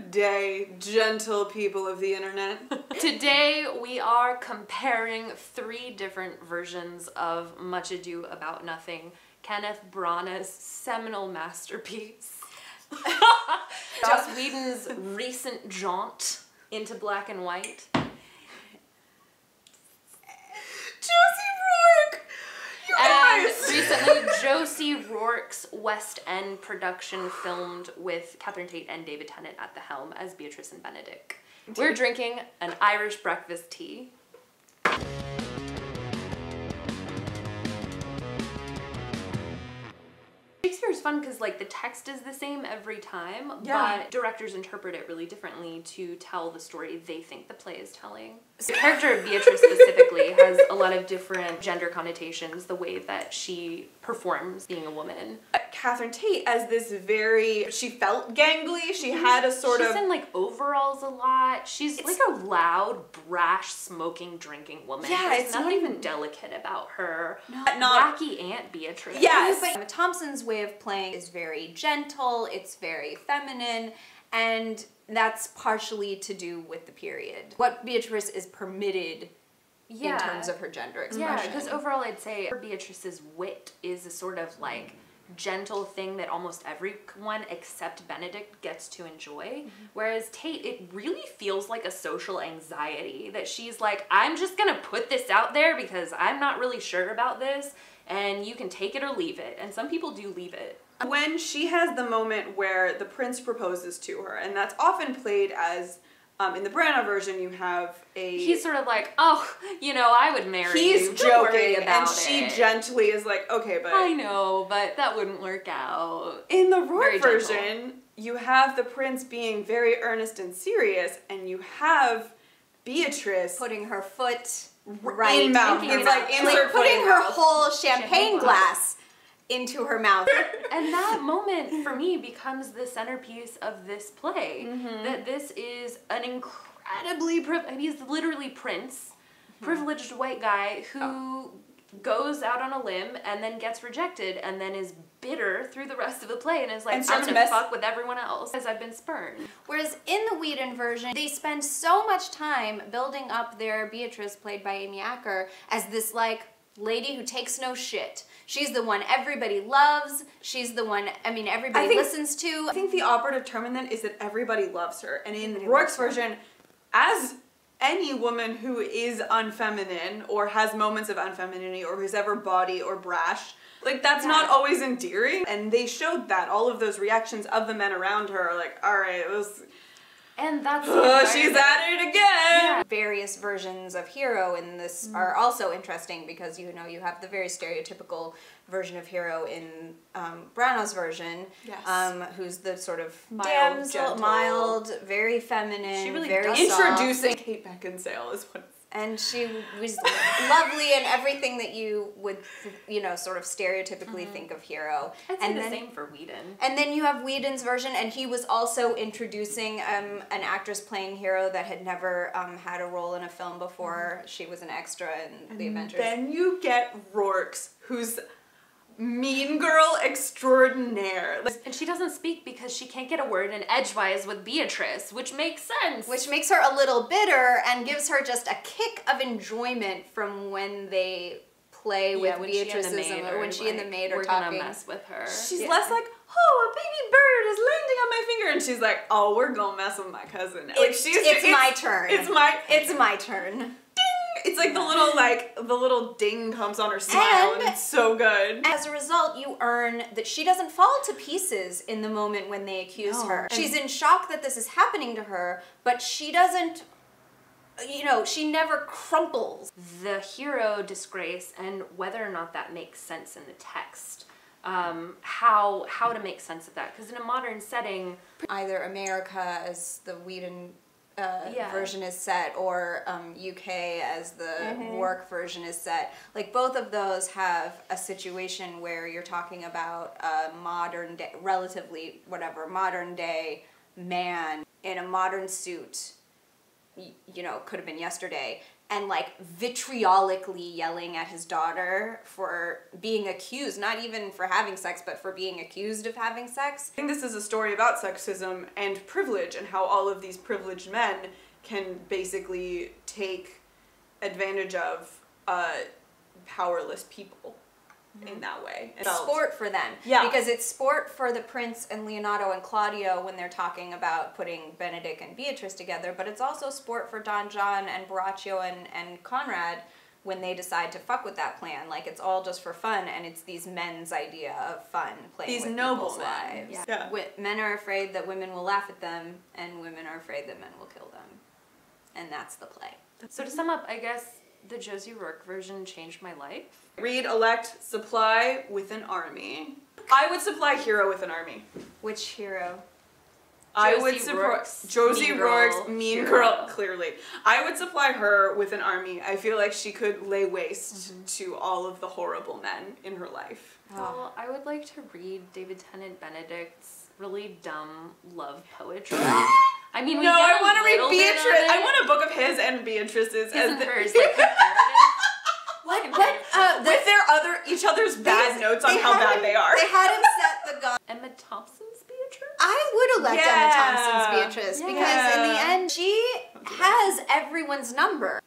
Good day, gentle people of the internet. Today we are comparing 3 different versions of Much Ado About Nothing, Kenneth Branagh's seminal masterpiece, Joss Whedon's recent jaunt into black and white, Josie Rourke! You and guys! recently Josie Rourke's West End production filmed with Catherine Tate and David Tennant at the helm as Beatrice and Benedict. We're drinking an Irish breakfast tea. Shakespeare is fun because like the text is the same every time, but directors interpret it really differently to tell the story they think the play is telling. The character of Beatrice specifically has a lot of different gender connotations, the way that she performs being a woman. Catherine Tate as this she felt gangly, she had a sort of... She's in like overalls a lot. She's like a loud, brash, smoking, drinking woman. Yeah, There's it's nothing not even delicate about her. Not wacky Aunt Beatrice. Yes. But Thompson's way of playing is very gentle, it's very feminine, and that's partially to do with the period. What Beatrice is permitted in terms of her gender expression. Yeah, because overall I'd say Beatrice's wit is a sort of like gentle thing that almost everyone except Benedict gets to enjoy. Whereas Tate, it really feels like a social anxiety that she's like, I'm just gonna put this out there because I'm not really sure about this and you can take it or leave it. And some people do leave it. When she has the moment where the prince proposes to her, and that's often played as, in the Branagh version, you have He's sort of like, oh, you know, I would marry you. He's joking, and she gently is like, okay, but... I know, but that wouldn't work out. In the Rourke version, you have the prince being very earnest and serious, and you have Beatrice... putting her foot in mouth. It's like putting her whole champagne glass into her mouth. And that moment for me becomes the centerpiece of this play. That this is an incredibly he's literally Prince, privileged white guy who goes out on a limb and then gets rejected and then is bitter through the rest of the play and is like, I'm gonna fuck with everyone else because I've been spurned. Whereas in the Whedon version, they spend so much time building up their Beatrice, played by Amy Acker, as this like lady who takes no shit. She's the one everybody loves. She's the one, everybody listens to. I think the operative term in that is that everybody loves her. And in Rourke's version, as any woman who is unfeminine or has moments of unfemininity or who's ever baughty or brash, like that's not always endearing. And they showed that. All of those reactions of the men around her are like, all right, it was... And that's she's at it again! Yeah. Various versions of Hero in this are also interesting because you have the very stereotypical version of Hero in Branagh's version, who's the sort of mild, very feminine, she really very introducing Kate Beckinsale is what. And she was lovely and everything that you would, sort of stereotypically think of Hero. I'd say the same for Whedon. And then you have Whedon's version, and he was also introducing an actress playing Hero that had never had a role in a film before. She was an extra in The Avengers. Then you get Rourke's, who's mean girl extraordinaire. And she doesn't speak because she can't get a word in edgewise with Beatrice, which makes sense. Which makes her a little bitter and gives her just a kick of enjoyment from when they play with Beatrice's when she and the maid are talking. We're gonna mess with her. She's less like, oh, a baby bird is landing on my finger, and she's like, oh, we're gonna mess with my cousin. Like it's my turn. It's my turn. It's like the little ding comes on her smile, and it's so good. As a result, you earn that she doesn't fall to pieces in the moment when they accuse her. She's in shock that this is happening to her, but she doesn't, she never crumples. The hero disgrace and whether or not that makes sense in the text. How to make sense of that. Because in a modern setting... Either America as the Whedon version is set, or UK as the Rourke version is set. Like both of those have a situation where you're talking about a modern day, modern day man in a modern suit, could have been yesterday, and like vitriolically yelling at his daughter for being accused, not even for having sex, but for being accused of having sex. I think this is a story about sexism and privilege and how all of these privileged men can basically take advantage of powerless people in that way. It's sport for them. Yeah. Because it's sport for the prince and Leonardo and Claudio when they're talking about putting Benedict and Beatrice together, but it's also sport for Don John and Borachio and Conrad when they decide to fuck with that plan. Like, it's all just for fun, and it's these men's idea of fun playing these with noble people's men. lives. Yeah. Men are afraid that women will laugh at them, and women are afraid that men will kill them. And that's the play. So to sum up, I guess the Josie Rourke version changed my life. Read, elect, supply with an army. I would supply hero with an army. Which hero? I would support Josie Rourke's Mean Girl, clearly. I would supply her with an army. I feel like she could lay waste to all of the horrible men in her life. Well, I would like to read David Tennant Benedict's really dumb love poetry. I mean, no, I want to read Beatrice. I want a book of his and Beatrice's. Isn't hers like comparative? With their each other's bad notes on how bad they are. They had him set the gun. Emma Thompson's Beatrice? I would elect Emma Thompson's Beatrice because in the end, she has everyone's number.